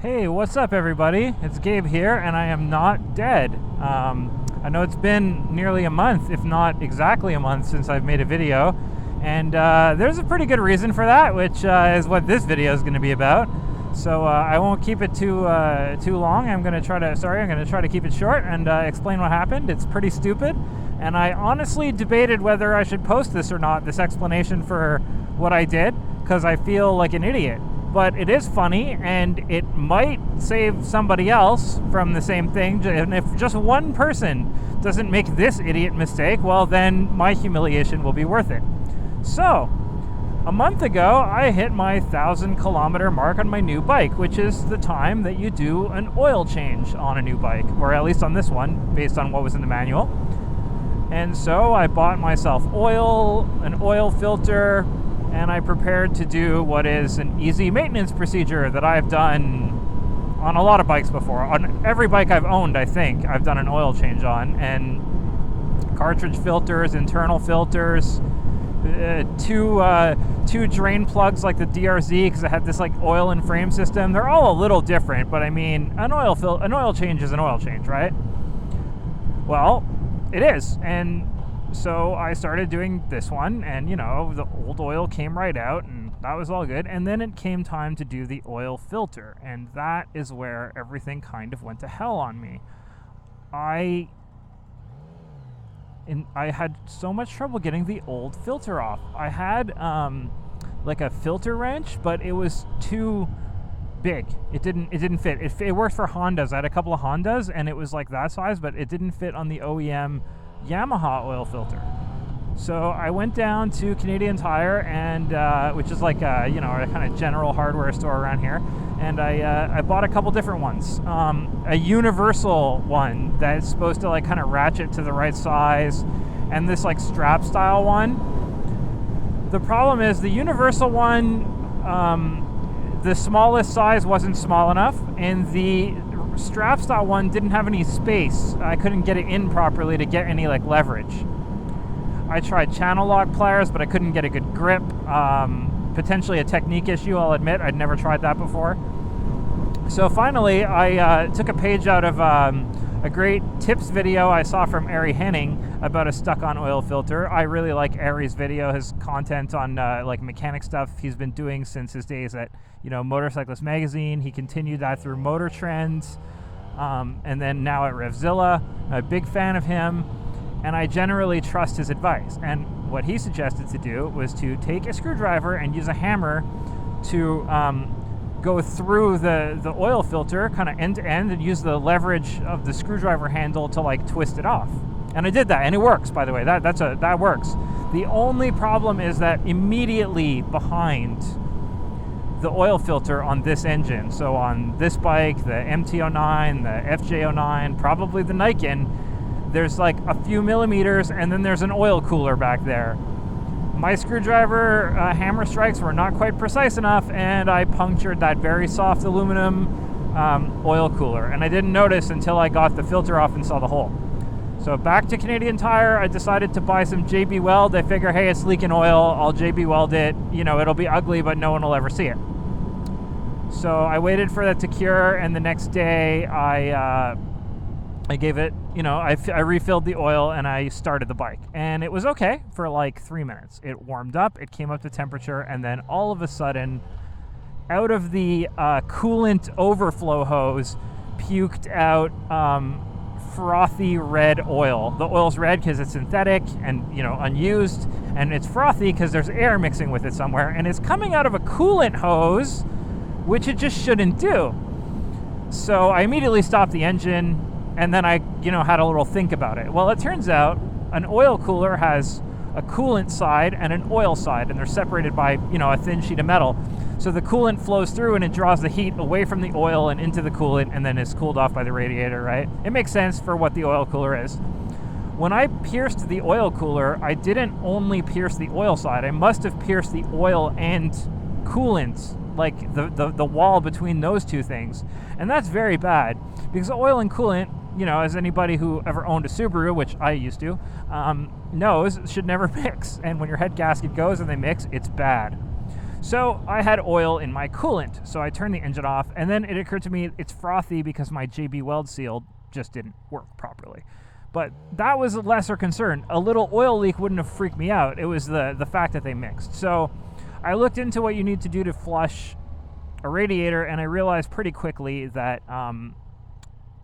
Hey, what's up everybody? It's Gabe here, and I am not dead. I know it's been nearly a month, if not exactly a month, since I've made a video, and there's a pretty good reason for that, which is what this video is going to be about. So I won't keep it too long. I'm going to try to keep it short and explain what happened. It's pretty stupid, and I honestly debated whether I should post this or not, this explanation for what I did, because I feel like an idiot. But it is funny, and it might save somebody else from the same thing. And if just one person doesn't make this idiot mistake, well, then my humiliation will be worth it. So, a month ago, I hit my 1,000-kilometer mark on my new bike, which is the time that you do an oil change on a new bike, or at least on this one, based on what was in the manual. And so I bought myself an oil filter, and I prepared to do what is an easy maintenance procedure that I've done on a lot of bikes before. On every bike I've owned, I think, I've done an oil change on. And cartridge filters, internal filters, two drain plugs like the DRZ, because it had this like oil and frame system. They're all a little different, but I mean, an oil change is an oil change, right? Well, it is. And so I started doing this one, and the old oil came right out, and that was all good. And then it came time to do the oil filter, and that is where everything kind of went to hell on me. I had so much trouble getting the old filter off. I had like a filter wrench, but it was too big. It didn't fit. It worked for Hondas. I had a couple of Hondas, and it was like that size, but it didn't fit on the OEM Yamaha oil filter. So I went down to Canadian Tire, and which is like a kind of general hardware store around here, and I bought a couple different ones. A universal one that's supposed to like kind of ratchet to the right size, and this like strap style one. The problem is the universal one, the smallest size wasn't small enough, and the strap style one didn't have any space. I couldn't get it in properly to get any like leverage. I tried channel lock pliers, but I couldn't get a good grip. Potentially a technique issue, I'll admit. I'd never tried that before. So finally, I took a page out of a great tips video I saw from Ari Henning about a stuck-on oil filter. I really like Ari's video, his content on like mechanic stuff he's been doing since his days at Motorcyclist Magazine. He continued that through Motor Trends, and then now at Revzilla. I'm a big fan of him, and I generally trust his advice. And what he suggested to do was to take a screwdriver and use a hammer to go through the oil filter kind of end to end, and use the leverage of the screwdriver handle to like twist it off. And I did that, and it works, by the way. That works. The only problem is that immediately behind the oil filter on this engine, so on this bike, the MT-09, the FJ-09, probably the Niken, there's like a few millimeters, and then there's an oil cooler back there. My screwdriver hammer strikes were not quite precise enough, and I punctured that very soft aluminum oil cooler, and I didn't notice until I got the filter off and saw the hole. So back to Canadian Tire, I decided to buy some JB Weld. I figure, hey, it's leaking oil, I'll JB Weld it, it'll be ugly, but no one will ever see it. So I waited for that to cure, and the next day I gave it, I refilled the oil, and I started the bike. And it was okay for like 3 minutes. It warmed up, it came up to temperature, and then all of a sudden, out of the coolant overflow hose, puked out frothy red oil. The oil's red because it's synthetic and unused, and it's frothy because there's air mixing with it somewhere, and it's coming out of a coolant hose, which it just shouldn't do. So I immediately stopped the engine, and then I had a little think about it. Well, it turns out an oil cooler has a coolant side and an oil side, and they're separated by a thin sheet of metal. So the coolant flows through, and it draws the heat away from the oil and into the coolant, and then is cooled off by the radiator, right? It makes sense for what the oil cooler is. When I pierced the oil cooler, I didn't only pierce the oil side. I must have pierced the oil and coolant, like the wall between those two things. And that's very bad, because oil and coolant, as anybody who ever owned a Subaru, which I used to, knows, should never mix. And when your head gasket goes and they mix, it's bad. So I had oil in my coolant, so I turned the engine off, and then it occurred to me it's frothy because my JB Weld seal just didn't work properly. But that was a lesser concern. A little oil leak wouldn't have freaked me out. It was the fact that they mixed. So I looked into what you need to do to flush a radiator, and I realized pretty quickly that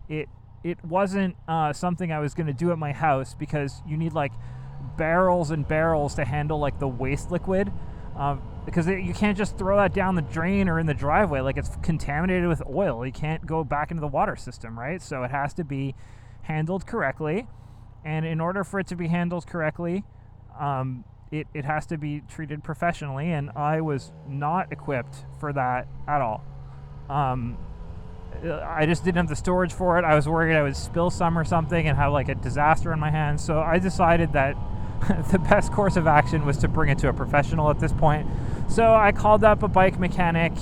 it wasn't something I was going to do at my house, because you need like barrels and barrels to handle like the waste liquid, because you can't just throw that down the drain or in the driveway. Like, it's contaminated with oil. You can't go back into the water system, right? So it has to be handled correctly, and in order for it to be handled correctly, it has to be treated professionally, and I was not equipped for that at all. I just didn't have the storage for it. I was worried I would spill some or something and have like a disaster in my hands, so I decided that the best course of action was to bring it to a professional at this point. So I called up a bike mechanic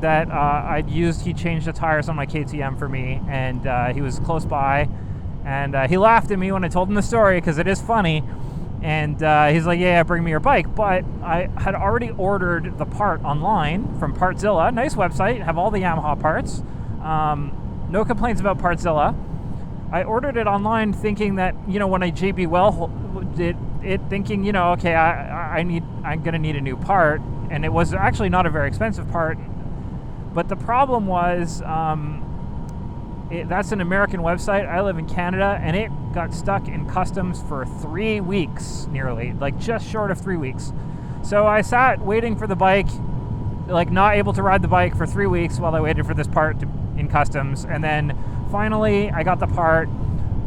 that I'd used. He changed the tires on my KTM for me, and he was close by, and he laughed at me when I told him the story, because it is funny. And he's like, yeah, bring me your bike. But I had already ordered the part online from Partzilla. Nice website, have all the Yamaha parts. No complaints about Partzilla. I ordered it online thinking that, when I JB Weld did it, thinking, okay, I'm gonna need a new part. And it was actually not a very expensive part. But the problem was, that's an American website. I live in Canada, and it got stuck in customs for 3 weeks, nearly, like just short of 3 weeks. So I sat waiting for the bike, like not able to ride the bike for 3 weeks while I waited for this part in customs. And then finally I got the part.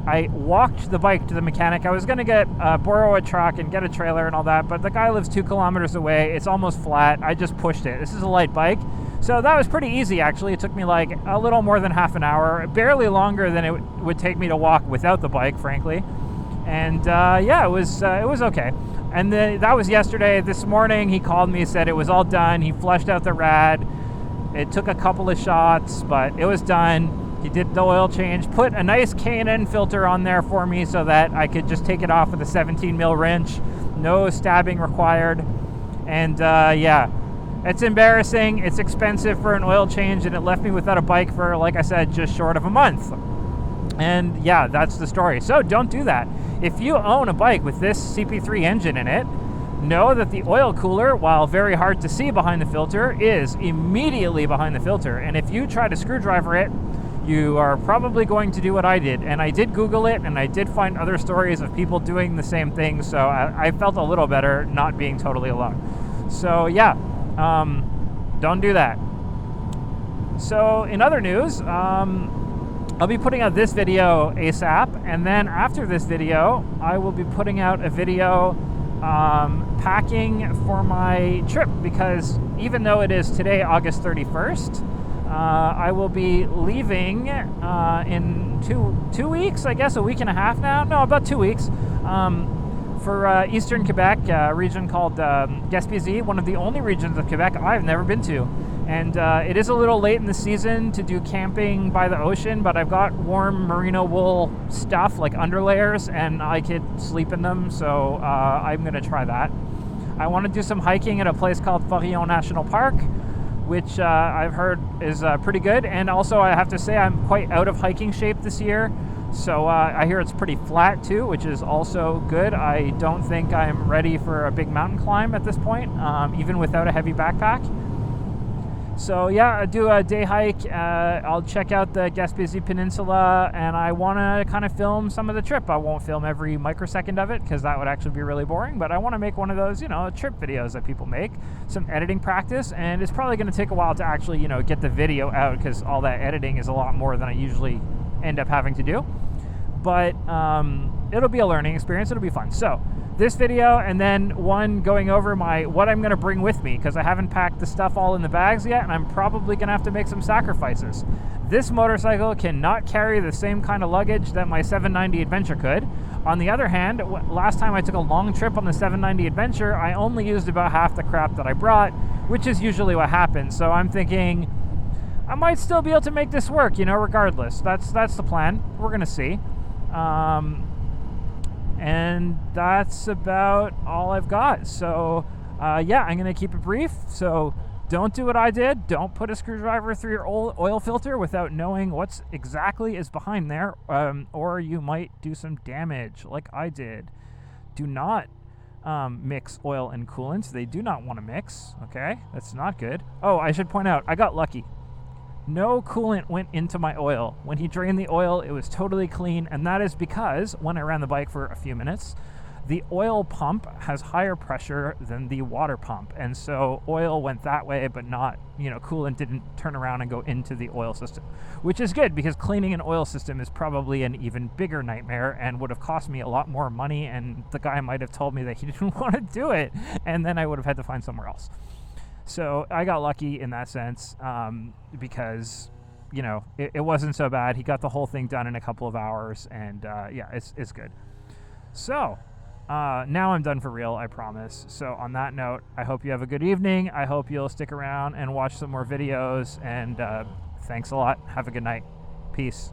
I walked the bike to the mechanic. I was going to borrow a truck and get a trailer and all that, but the guy lives 2 kilometers away. It's almost flat. I just pushed it. This is a light bike. So that was pretty easy, actually. It took me like a little more than half an hour, barely longer than it would take me to walk without the bike, frankly. And it was okay. And that was yesterday. This morning he called me, said it was all done. He flushed out the rad. It took a couple of shots, but it was done. He did the oil change, put a nice K&N filter on there for me so that I could just take it off with a 17 mil wrench. No stabbing required. And it's embarrassing. It's expensive for an oil change, and it left me without a bike for, like I said, just short of a month. And yeah, that's the story. So don't do that. If you own a bike with this CP3 engine in it, know that the oil cooler, while very hard to see behind the filter, is immediately behind the filter. And if you try to screwdriver it, you are probably going to do what I did. And I did Google it, and I did find other stories of people doing the same thing, so I felt a little better not being totally alone. So yeah, don't do that. So in other news, I'll be putting out this video ASAP, and then after this video, I will be putting out a video packing for my trip, because even though it is today, August 31st, I will be leaving in two weeks, I guess, a week and a half now. No, about 2 weeks, for eastern Quebec, a region called Gaspésie, one of the only regions of Quebec I've never been to. And it is a little late in the season to do camping by the ocean, but I've got warm merino wool stuff, like underlayers, and I could sleep in them, so I'm going to try that. I want to do some hiking at a place called Forillon National Park, which I've heard is pretty good. And also, I have to say, I'm quite out of hiking shape this year, so I hear it's pretty flat too, which is also good. I don't think I'm ready for a big mountain climb at this point, even without a heavy backpack. So yeah, I do a day hike. I'll check out the Gaspésie Peninsula, and I want to kind of film some of the trip. I won't film every microsecond of it, because that would actually be really boring, but I want to make one of those, trip videos that people make, some editing practice, and it's probably going to take a while to actually, get the video out, because all that editing is a lot more than I usually end up having to do. But it'll be a learning experience. It'll be fun. So this video, and then one going over what I'm going to bring with me, because I haven't packed the stuff all in the bags yet, and I'm probably going to have to make some sacrifices. This motorcycle cannot carry the same kind of luggage that my 790 Adventure could. On the other hand, last time I took a long trip on the 790 Adventure, I only used about half the crap that I brought, which is usually what happens. So I'm thinking I might still be able to make this work, regardless. That's the plan. We're going to see. And that's about all I've got. So yeah, I'm going to keep it brief. So don't do what I did. Don't put a screwdriver through your oil filter without knowing what's exactly is behind there, or you might do some damage like I did. Do not mix oil and coolant. They do not want to mix, okay? That's not good. Oh, I should point out, I got lucky. No coolant went into my oil. When he drained the oil, it was totally clean, and that is because when I ran the bike for a few minutes, the oil pump has higher pressure than the water pump, and so oil went that way, but not, coolant didn't turn around and go into the oil system, which is good because cleaning an oil system is probably an even bigger nightmare and would have cost me a lot more money, and the guy might have told me that he didn't want to do it, and then I would have had to find somewhere else. So I got lucky in that sense, because it wasn't so bad. He got the whole thing done in a couple of hours, and yeah, it's good. So now I'm done for real, I promise. So on that note, I hope you have a good evening. I hope you'll stick around and watch some more videos, and thanks a lot. Have a good night. Peace.